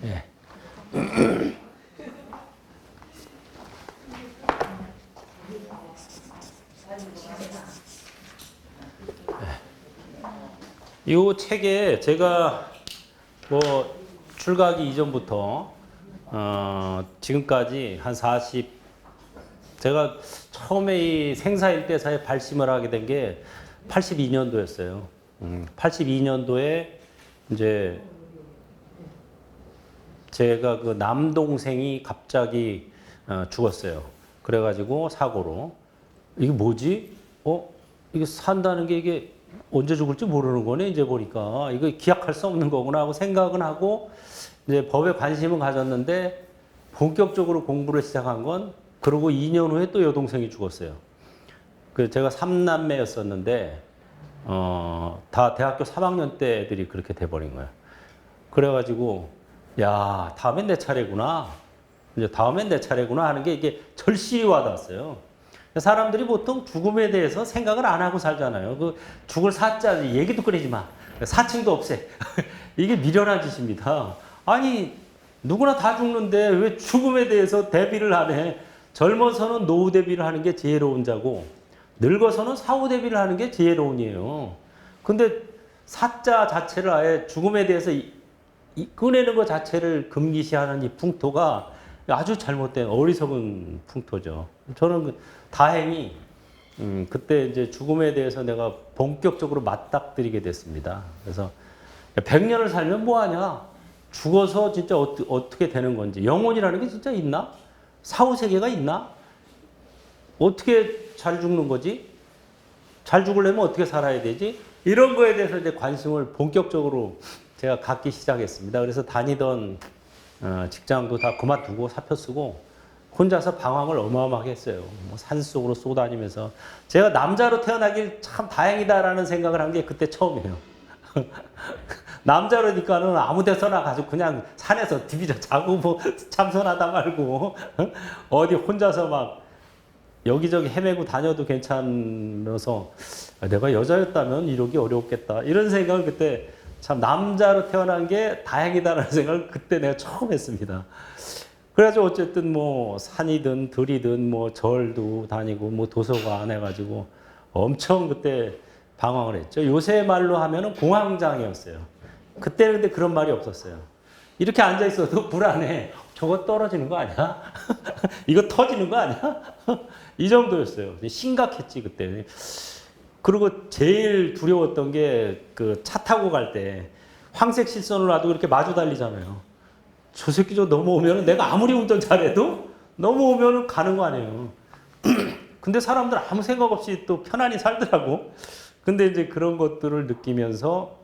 예. 이 책에 제가 뭐 출가하기 이전부터 지금까지 한 40, 제가 처음에 이 생사일대사에 발심을 하게 된 게 82년도였어요. 82년도에 이제 제가 그 남동생이 갑자기 죽었어요. 그래가지고 사고로 이게 뭐지? 이게 산다는 게 이게 언제 죽을지 모르는 거네. 이제 보니까 이거 기약할 수 없는 거구나 하고 생각은 하고 이제 법에 관심은 가졌는데 본격적으로 공부를 시작한 건 그러고 2년 후에 또 여동생이 죽었어요. 그 제가 3남매였었는데 다 대학교 3학년 때 애들이 그렇게 돼버린 거예요. 그래가지고 야 다음엔 내 차례구나. 이제 다음엔 내 차례구나 하는 게 이게 절실히 와닿았어요. 사람들이 보통 죽음에 대해서 생각을 안 하고 살잖아요. 그 죽을 사자 얘기도 꺼내지 마. 사칭도 없애. 이게 미련한 짓입니다. 아니 누구나 다 죽는데 왜 죽음에 대해서 대비를 안 해? 젊어서는 노후 대비를 하는 게 지혜로운 자고 늙어서는 사후 대비를 하는 게 지혜로운이에요. 근데 사자 자체를 아예 죽음에 대해서 꺼내는 것 자체를 금기시하는 이 풍토가 아주 잘못된 어리석은 풍토죠. 저는 다행히 그때 이제 죽음에 대해서 내가 본격적으로 맞닥뜨리게 됐습니다. 그래서 100년을 살면 뭐하냐? 죽어서 진짜 어떻게 되는 건지, 영혼이라는 게 진짜 있나? 사후 세계가 있나? 어떻게 잘 죽는 거지? 잘 죽으려면 어떻게 살아야 되지? 이런 거에 대해서 이제 관심을 본격적으로 제가 갖기 시작했습니다. 그래서 다니던 직장도 다 그만두고 사표 쓰고 혼자서 방황을 어마어마하게 했어요. 뭐 산속으로 쏘다니면서 제가 남자로 태어나길 참 다행이다라는 생각을 한 게 그때 처음이에요. 남자로니까는 아무 데서나 가서 그냥 산에서 디비져 자고 뭐 참선하다 말고 어디 혼자서 막 여기저기 헤매고 다녀도 괜찮아서 내가 여자였다면 이러기 어려웠겠다 이런 생각을 그때 참 남자로 태어난 게 다행이다라는 생각을 그때 내가 처음 했습니다. 그래가지고 어쨌든 뭐 산이든 들이든 뭐 절도 다니고 뭐 도서관 해가지고 엄청 그때 방황을 했죠. 요새 말로 하면은 공황장애였어요. 그때는 근데 그런 말이 없었어요. 이렇게 앉아 있어도 불안해. 저거 떨어지는 거 아니야? 이거 터지는 거 아니야? 이 정도였어요. 심각했지 그때. 그리고 제일 두려웠던 게 그 차 타고 갈 때 황색 실선을 놔도 그렇게 마주 달리잖아요. 저 새끼 저 넘어오면 내가 아무리 운전 잘해도 넘어오면 가는 거 아니에요. 근데 사람들 아무 생각 없이 또 편안히 살더라고. 근데 이제 그런 것들을 느끼면서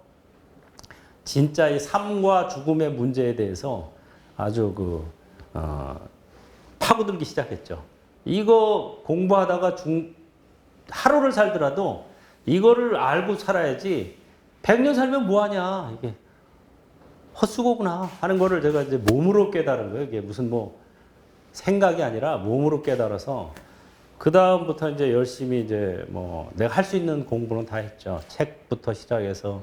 진짜 이 삶과 죽음의 문제에 대해서 아주 파고들기 시작했죠. 이거 공부하다가 하루를 살더라도 이거를 알고 살아야지 100년 살면 뭐하냐. 이게 헛수고구나 하는 거를 제가 이제 몸으로 깨달은 거예요. 이게 무슨 뭐 생각이 아니라 몸으로 깨달아서 그 다음부터 이제 열심히 이제 뭐 내가 할 수 있는 공부는 다 했죠. 책부터 시작해서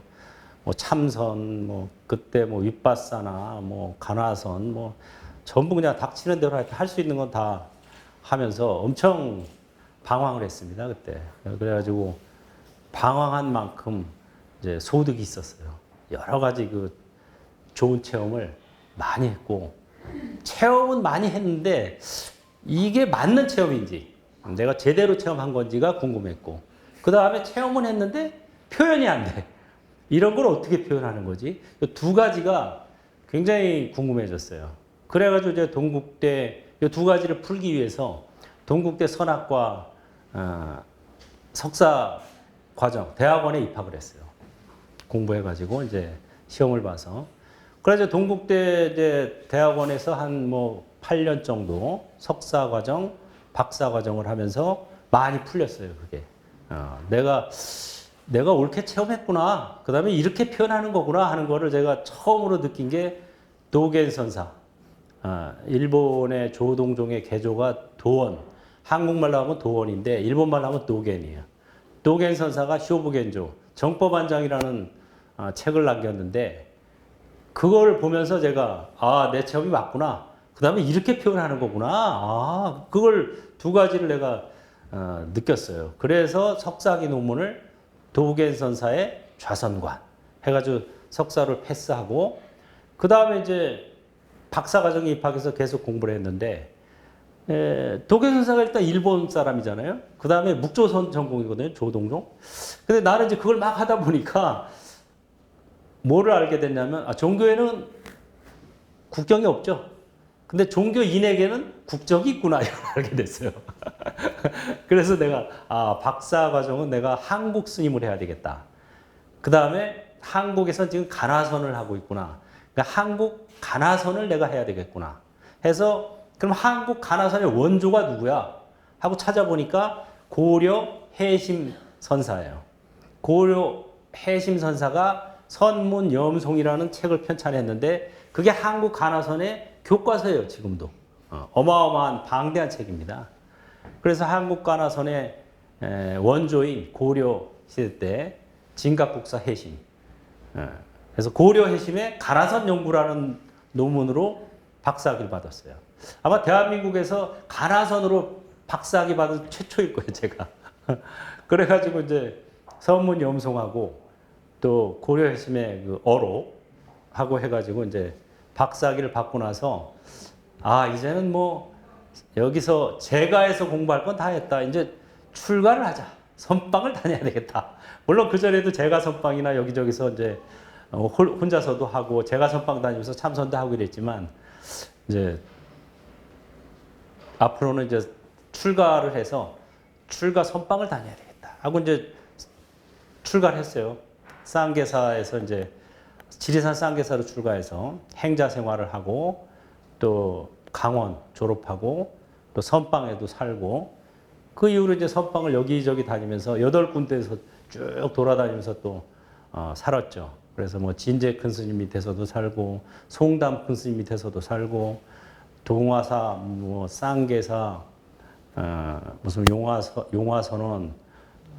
뭐 참선, 뭐 그때 뭐 윗바사나 뭐 간화선 뭐 전부 그냥 닥치는 대로 할 수 있는 건 다 하면서 엄청 방황을 했습니다. 그때. 그래가지고 방황한 만큼 이제 소득이 있었어요. 여러 가지 그 좋은 체험을 많이 했고 체험은 많이 했는데 이게 맞는 체험인지 내가 제대로 체험한 건지가 궁금했고 그 다음에 체험은 했는데 표현이 안 돼. 이런 걸 어떻게 표현하는 거지? 두 가지가 굉장히 궁금해졌어요. 그래가지고 이제 동국대 이 두 가지를 풀기 위해서 동국대 선학과 석사 과정 대학원에 입학을 했어요. 공부해가지고 이제 시험을 봐서 그래서 동국대 이제 대학원에서 한 뭐 8년 정도 석사 과정, 박사 과정을 하면서 많이 풀렸어요. 그게 내가 옳게 체험했구나. 그 다음에 이렇게 표현하는 거구나 하는 거를 제가 처음으로 느낀 게 도겐선사. 일본의 조동종의 개조가 도원. 한국말로 하면 도원인데 일본말로 하면 도겐이에요. 도겐선사가 쇼부겐조 정법안장이라는 책을 남겼는데 그걸 보면서 제가 내 체험이 맞구나. 그 다음에 이렇게 표현하는 거구나. 그걸 두 가지를 내가 느꼈어요. 그래서 석사학위 논문을 도우겐 선사의 좌선관 해가지고 석사를 패스하고 그 다음에 이제 박사과정에 입학해서 계속 공부를 했는데 도우겐 선사가 일단 일본 사람이잖아요. 그 다음에 묵조선 전공이거든요. 조동종. 근데 나는 이제 그걸 막 하다 보니까 뭐를 알게 됐냐면 종교에는 국경이 없죠. 근데 종교인에게는 국적이 있구나 이걸 알게 됐어요. 그래서 내가 박사 과정은 내가 한국 스님을 해야 되겠다. 그 다음에 한국에서 지금 가나선을 하고 있구나. 그러니까 한국 가나선을 내가 해야 되겠구나. 해서 그럼 한국 가나선의 원조가 누구야? 하고 찾아보니까 고려 해심 선사예요. 고려 해심 선사가 선문염송이라는 책을 편찬했는데 그게 한국 가나선의 교과서예요, 지금도. 어마어마한 방대한 책입니다. 그래서 한국 가나선의 원조인 고려 시대 때 진갑국사 해심. 그래서 고려 해심의 가나선 연구라는 논문으로 박사학위를 받았어요. 아마 대한민국에서 가나선으로 박사학위 받은 최초일 거예요, 제가. 그래가지고 이제 선문염송하고 또 고려 해심의 그 어로 하고 해가지고 이제 박사학위를 받고 나서 이제는 뭐 여기서 제가해서 공부할 건 다 했다. 이제 출가를 하자. 선방을 다녀야 되겠다. 물론 그 전에도 제가 선방이나 여기저기서 이제 혼자서도 하고 제가 선방 다니면서 참선도 하고 이랬지만 이제 앞으로는 이제 출가를 해서 출가 선방을 다녀야 되겠다. 하고 이제 출가를 했어요. 쌍계사에서 이제 지리산 쌍계사로 출가해서 행자 생활을 하고 또 강원 졸업하고 또 선방에도 살고 그 이후로 이제 선방을 여기저기 다니면서 8군데에서 쭉 돌아다니면서 또 살았죠. 그래서 뭐 진제 큰 스님 밑에서도 살고 송담 큰 스님 밑에서도 살고 동화사 뭐 쌍계사 무슨 용화선원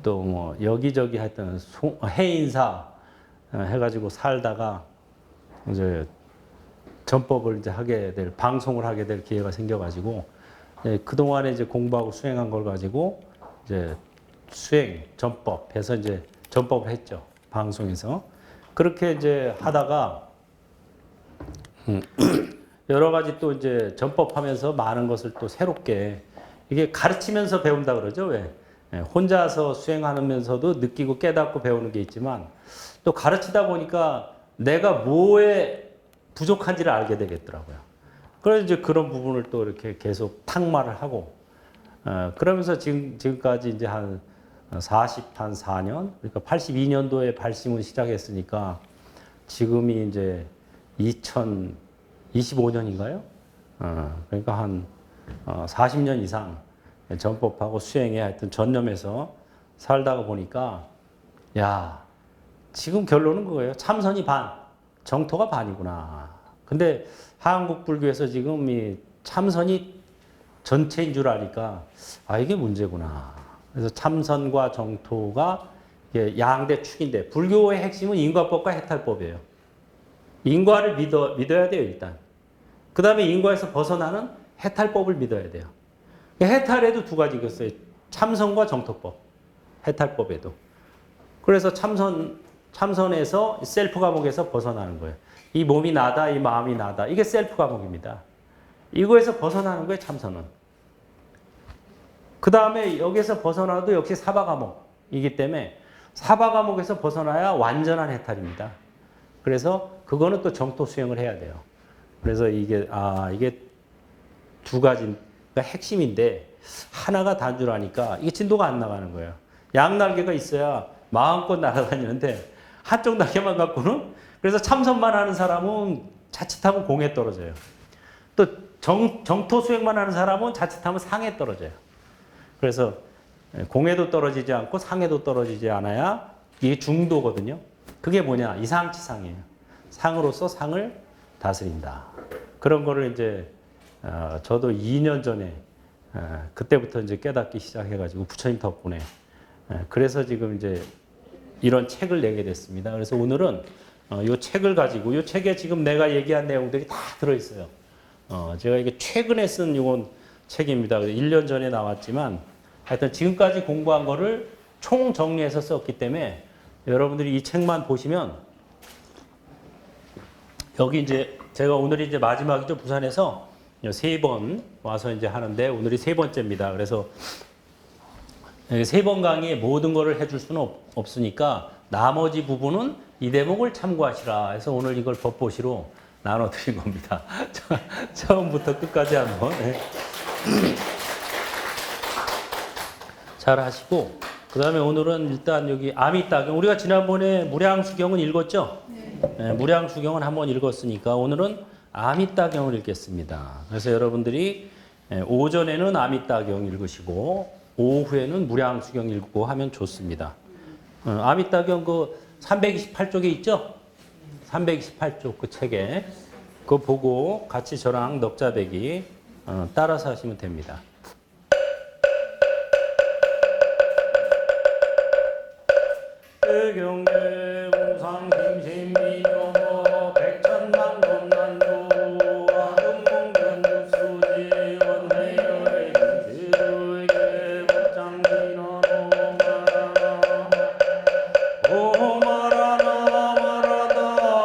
또 뭐 여기저기 하여튼 해인사 해가지고 살다가 이제 전법을 이제 방송을 하게 될 기회가 생겨가지고 그 동안에 이제 공부하고 수행한 걸 가지고 이제 전법해서 이제 전법을 했죠. 방송에서 그렇게 이제 하다가 여러 가지 또 이제 전법하면서 많은 것을 또 새롭게 이게 가르치면서 배운다 그러죠. 왜? 혼자서 수행하면서도 느끼고 깨닫고 배우는 게 있지만 또 가르치다 보니까 내가 뭐에 부족한지를 알게 되겠더라고요. 그래서 이제 그런 부분을 또 이렇게 계속 탁말을 하고, 그러면서 지금까지 이제 한 4년, 그러니까 82년도에 발심을 시작했으니까 지금이 이제 2025년인가요? 그러니까 한 40년 이상 전법하고 수행에 하여튼 전념해서 살다가 보니까, 지금 결론은 그거예요. 참선이 반, 정토가 반이구나. 근데 한국 불교에서 지금 이 참선이 전체인 줄 아니까 이게 문제구나. 그래서 참선과 정토가 양대 축인데 불교의 핵심은 인과법과 해탈법이에요. 인과를 믿어야 돼요, 일단. 그 다음에 인과에서 벗어나는 해탈법을 믿어야 돼요. 해탈에도 두 가지가 있어요. 참선과 정토법. 해탈법에도. 그래서 참선에서 셀프 감옥에서 벗어나는 거예요. 이 몸이 나다, 이 마음이 나다. 이게 셀프 감옥입니다. 이거에서 벗어나는 거예요, 참선은. 그 다음에 여기서 벗어나도 역시 사바 감옥이기 때문에 사바 감옥에서 벗어나야 완전한 해탈입니다. 그래서 그거는 또 정토 수행을 해야 돼요. 그래서 이게 두 가지가 핵심인데 하나가 단주라니까 이게 진도가 안 나가는 거예요. 양날개가 있어야 마음껏 날아다니는데 한쪽 날개만 갖고는 그래서 참선만 하는 사람은 자칫하면 공에 떨어져요. 또 정토 수행만 하는 사람은 자칫하면 상에 떨어져요. 그래서 공에도 떨어지지 않고 상에도 떨어지지 않아야 이게 중도거든요. 그게 뭐냐? 이상치상이에요. 상으로서 상을 다스린다. 그런 거를 이제 저도 2년 전에 그때부터 이제 깨닫기 시작해가지고 부처님 덕분에 그래서 지금 이제 이런 책을 내게 됐습니다. 그래서 오늘은 요 책을 가지고 요 책에 지금 내가 얘기한 내용들이 다 들어있어요. 제가 이게 최근에 쓴 요건 책입니다. 1년 전에 나왔지만 하여튼 지금까지 공부한 거를 총 정리해서 썼기 때문에 여러분들이 이 책만 보시면 여기 이제 제가 오늘이 이제 마지막이죠. 부산에서 3번 와서 이제 하는데 오늘이 3번째입니다. 그래서 3번 강의에 모든 거를 해줄 수는 없으니까 나머지 부분은 이 대목을 참고하시라 해서 오늘 이걸 겉보시로 나눠드린 겁니다. 처음부터 끝까지 한번 네. 잘 하시고 그 다음에 오늘은 일단 여기 아미따경 우리가 지난번에 무량수경은 읽었죠? 네, 무량수경은 한번 읽었으니까 오늘은 아미따경을 읽겠습니다. 그래서 여러분들이 오전에는 아미따경 읽으시고 오후에는 무량수경 읽고 하면 좋습니다. 아미따경 그 328쪽에 있죠? 328쪽 그 책에 그거 보고 같이 저랑 넉자배기 따라서 하시면 됩니다. 경계 무상 심심미묘 백천만 겁난도 아금몽변 육수지 원내여의 지루에게 복장기너로 오 말하나 말하다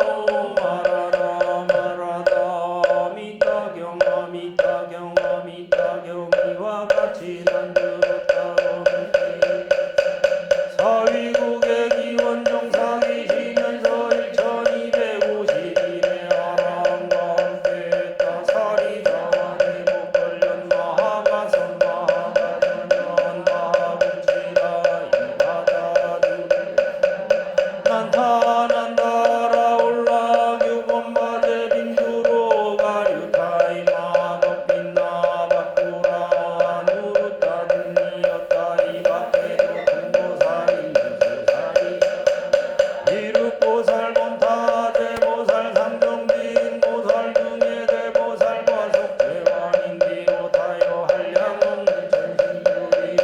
오 말하라 말하다 아미따경 아미따경 아미따경 이와 같이 난 들었다 사위국의 기원정사기 시면서 1251에 아람과 함께했다 사리자와 대목걸련 마하가선 마하가전연 마하국지라 이바다두 난타난다라 올라 규범바제 빈두로 가류타이 마겁빛나 바꾸라 누르따든이었다 이 밖에도 금보살이 유수살이 이륙보살 본타제 보살 상정진 보살 중에 대보살과 속죄왕인기로 타여 한량없는 전신주의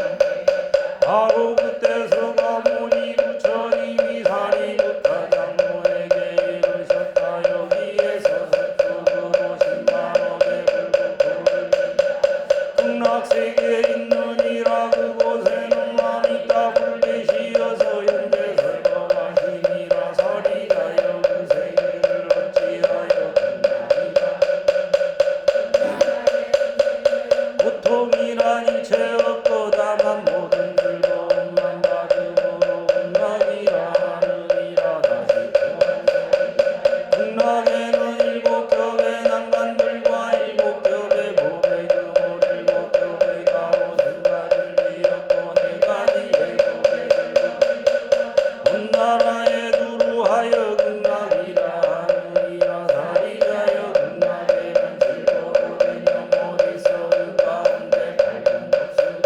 바로 그때 서가모니 부처님이 사리부타 장모에게 이르셨다 여기에서 서쪽으로 10만원의 불국토를 극락세계에 있느니라 그곳에는 아미따 불계시여서 현재 설법하시니라 사리자여 그 세계를 어찌하여 듣나이다 고통이란 일체 없거다만 모든 즐거움만 받음으로 극락이라 하느니라 다시 극락에는 7겹의 난간들과 7겹의 보배금을 7겹의 가로수가를 지었고 4가지의 고배들과 온 나라에 두루하여 극락이라 하느니라 사리자여 극락에는 즐거운 개념 어디서 그 가운데 밝은 법수들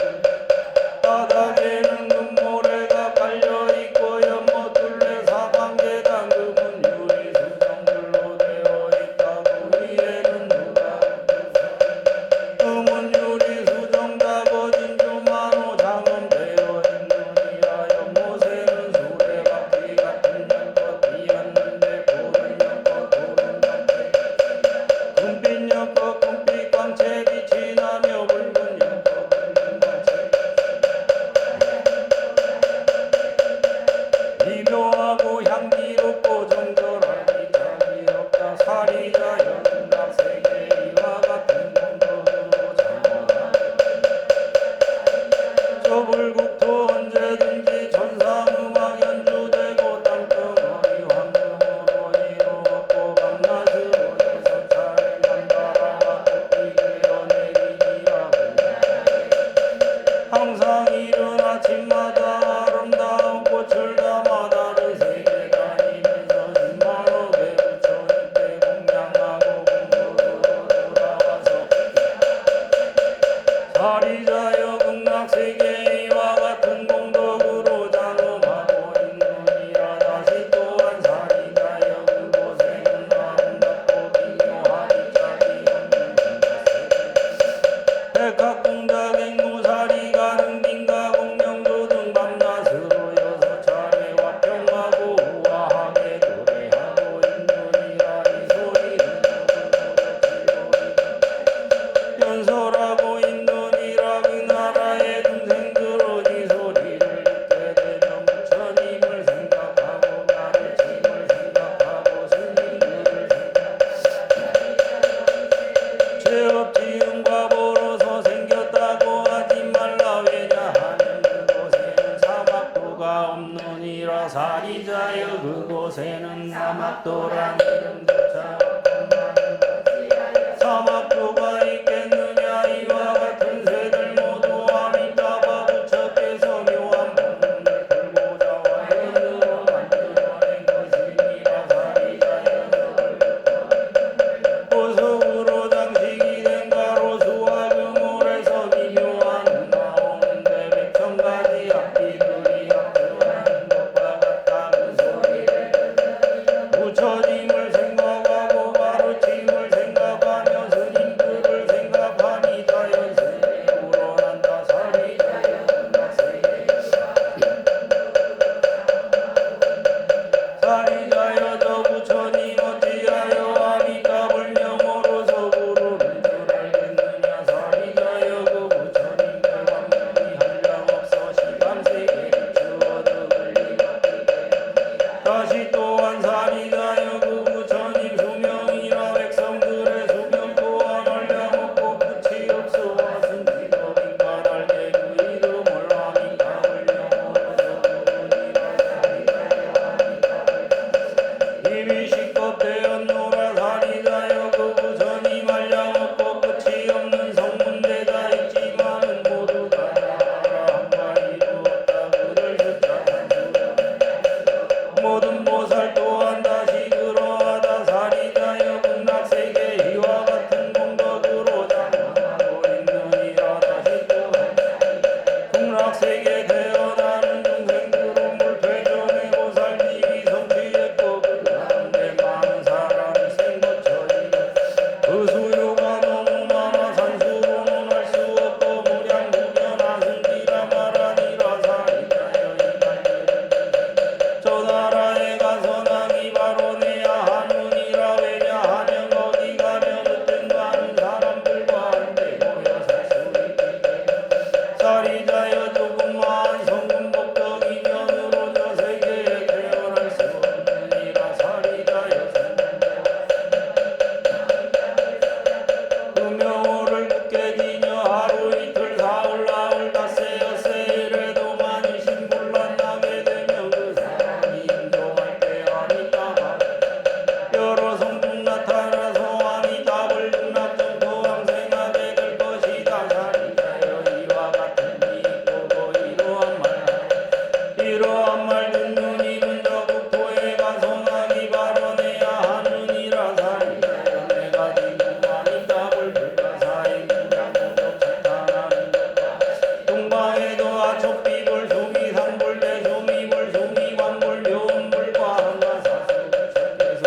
바닥에는 금모래가 깔려있고 연못둘레 사방계단 금은 유리수정들로 되어 있다고 위에는 누가 금은 유리수정다고 진주만호 장엄되어 있느니라 연못에는 수레바퀴 같은 연꽃이었는데 보는 연꽃 보는 연꽃 금빛 연꽃 금빛 광채 빛이 나며 붉은 연꽃 붉은 광채 미묘하고 향기롭고 정결하니 향기롭다 사리자여 극락세계 이와 같은 공덕으로 장원하라 저 불국토 언제든지 천상음악 연주되고 땅덩어리 황금으로 이루었고 밤낮으로 6차례 만다라가 꽃피게 연예인이라 항상 이른 아침마다 아름다운 꽃을 담아 다른 세계 다니면서 10만억의 부처님께 공양하여 똘똘한 이름조차 사막도가 있겠느냐. 이와 같은 새들 모두 아미타바 부처께서 묘한 법문을 불고자와 연으로 만들어낸 것이니라. 사리자여 보석으로 장식이 된 가로수와 금홀에서 기묘한 나오는데 백천가지 악기들이 합주하는 것과 같다. 그 소리를 부처님을 생각하고 가르침을 생각하며 스님들을 생각하니까 연습이 우러난다. 사리자여 사리자여 저 부처님 어찌하여 아미타불 명호로서 부르는 줄 알겠느냐. 사리자여 그 부처님들 완전히 한량없어 시감세계를 주어득을 리가 다시 또한 사리자여 그 부처님 수명이나 백성들의 수명 또한 한량없고 끝이 없어 왔은 직업인 까닭에 그 이름을 아미타불 명호로서 부르니라. 이미 식겁되었노라. 사리자여 그 부처님 한량없고 끝이 없는 성문대가 있지만은 모두가 한바 이루었다. 그를 숫자한 모든 보살 또한 다시 그러하다. 사리자여 극락세계 이와 같은 공덕으로 장엄하고 있느니라. 다시 또한 극락세계 태어나는 중생들은 물퇴전의 보살님이 성취했고 그 가운데 많은 사람이 생거처리고 그 수요가 너무 많아 산수로는 할 수 없고 무량무변하승기라 말하니라. 사리자여 이 말들은 저 나라에 가서 남이 바로내야 하느니라. 왜냐하면 어디 가면 어떤 많은 사람들과 한데 모여 살 수 있기 때문에. 사리자여 조그마한 성금복덕이면으로 저 세계에 태어날 수 없느니라. 사리자여 그 명호를 굳게 지녀 하루 이틀 사흘 나흘 닷새 엿새 이래도 많이 신불난나게 되면 그 사람이 인정할 때 아미타불 여러 성중 나타나서 아미타불 중납정 도왕생하게 될 것이다. 사리자여 이와 같은 이익보고 이러한 말 듣는 이는 저 국토에 가서 남이 바로내야 하느니라. 사리자여 내가 지금 아미타불 불가사의 무량무적 찬탄하는 것과 동방에도 아촉비불 수미상불 대수미불 수미관불 묘음불과 한가사수 부처께서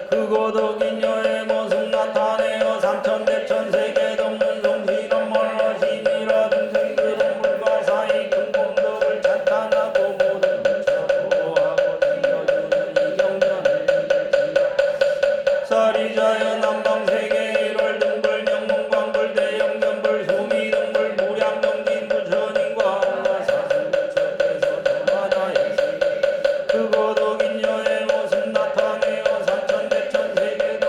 그 고덕인 여의 모습 나타내어 삼천대천세계 덮는 성실한 멀러심이라. 중생들은 불가사의 큰 공덕을 찬탄하고 모든 부처 보호하고 지켜주는 이 경전을 읽을지라. 사리자여 남방세계 일월등불 명문광불 대영견불 수미등불 무량정진 부처님과 한가사수 부처께서 저마다 역시 그 고덕인 여의 모습 나타내어 삼천대천세계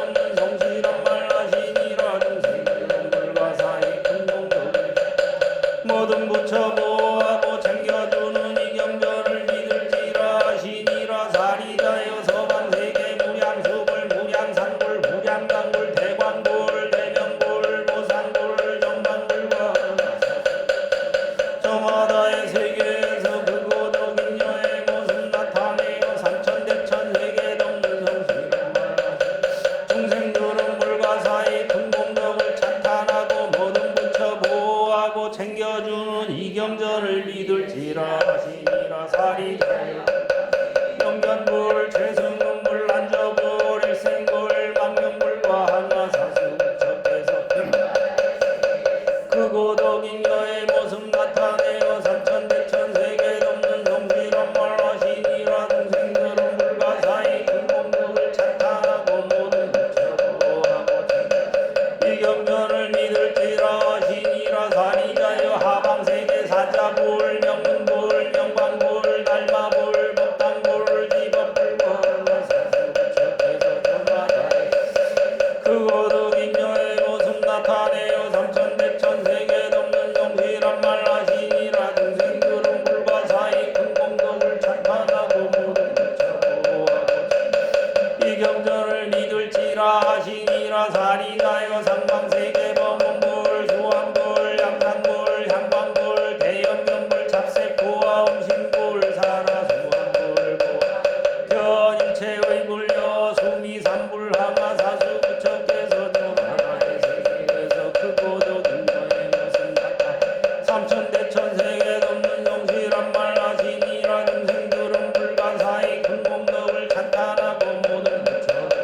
일체의 불려 수미 삼불항하 사수 부처께서 조하라의 세계에서 크고도 근거에 무슨 같다 삼천대천 세계 넘는 성실한 말하시니라 중생들은 불가사의 큰 공덕을 찬탄하고 모든 부처를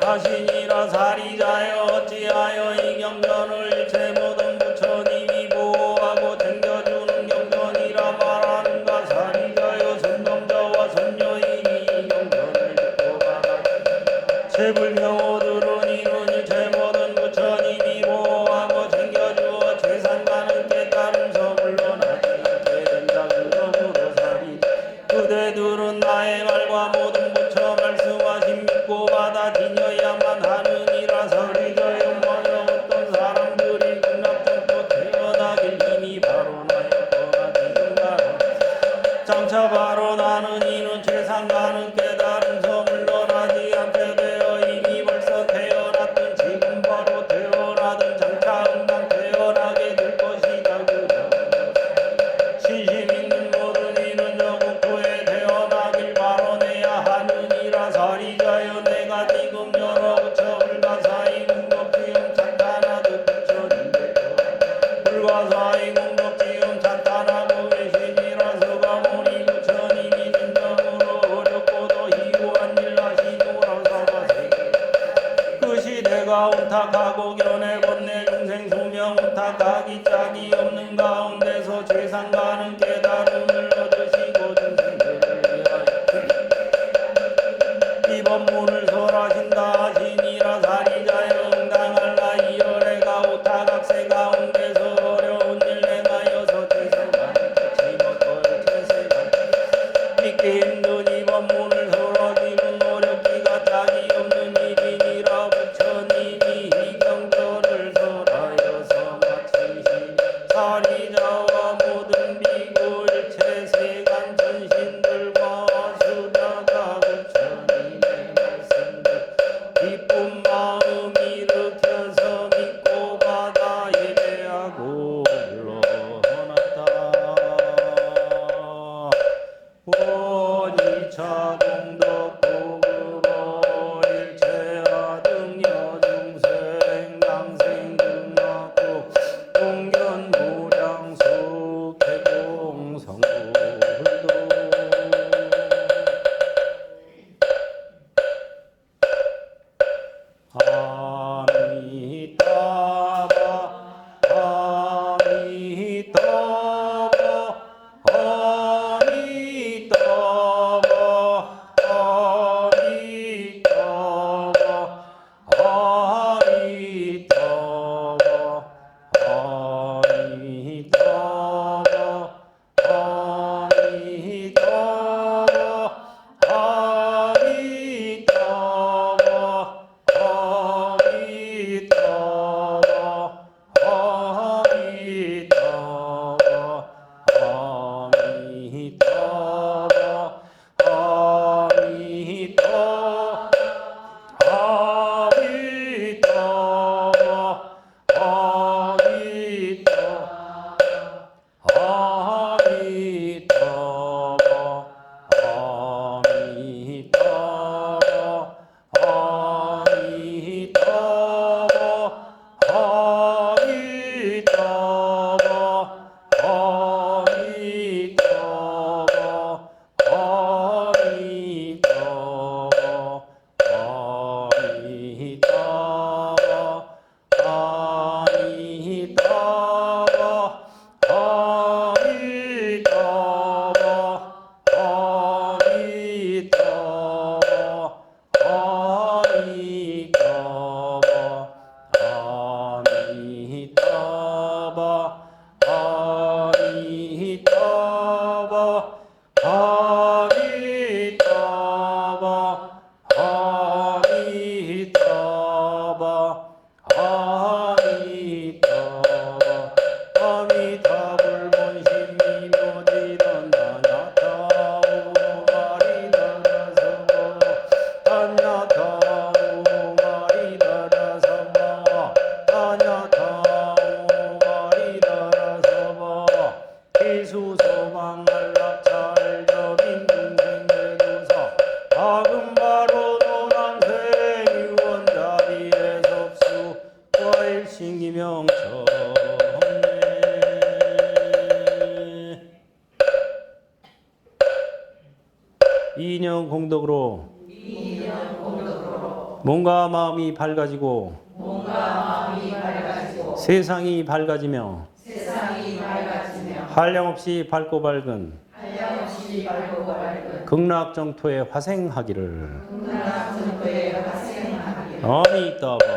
하시니라 사리자여 어찌하여 이 경전을 일체 모든 부처님이 보호하고 챙겨주는 경전이라 말하는가 사리자여 선동자와 선녀인이 이 경전을 듣고 가라 제불명호들은 이룬 일체 모든 부처님이 보호하고 챙겨주어 재산가는 깨달음서 물러나지 않게 된다 그러므로 사리 그대들은 나의 말과 모든 부처 말씀하신 믿고 받아들여야만 하느니라 서리저여 뭐여 어떤 사람들이 극락정도 태어나길 이미 바로 나였거나 지금 바로 장차 바로 나는 이는 재상가는 깨달음서 물러나지 않게 되어 이미 벌써 태어났든 지금 바로 태어나든 장차 응당 태어나게 될 것이다 그저 신심 있는 모든 이는 저국토에 태어나길 바로내야 하느니라 사리자여 내가 지금 여러 부처 불가사의 공덕지음 찬탄하듯 부처님들 불가사의 공덕지음 찬탄하고 계시니라 서가모니 부처님이 진정으로 어렵고도 희고한 일 하시노라 사바세계 그 시대가 운탁하고 견해 번뇌 중생 수명 운탁하기 짝이 없는 가운데서 죄상가는 깨달음을 얻으시고 중생들을 위하여 이 법문을 설하신다 하시니라 사리자여 응당할라 이열애가 오타각세 가운데서 어려운 일 행하여서 죄상가는 끝이 못할 죄세가 믿기 힘든 이 법문을 설하기는 어렵기가 짝이 없는 일이니라 부처님이 이 경전을 설하여서 마치시 사리자와 모든 비구 일체 세간 전신들과 수다가 부처님의 말씀들 기쁜 마음 일으켜서 믿고 받아 예배하고 물러났다 원이차 공덕 보급어 일체하 등여 중생 양생 등하고 공견 무량수 개공 성불도 아미타바 아미타바 수소망 안락잘 점이 이인영 공덕으로 몸과 마음이 밝아지고 세상이 밝아지며 한량없이 밝고 밝은 극락정토에 화생하기를. 아미따바.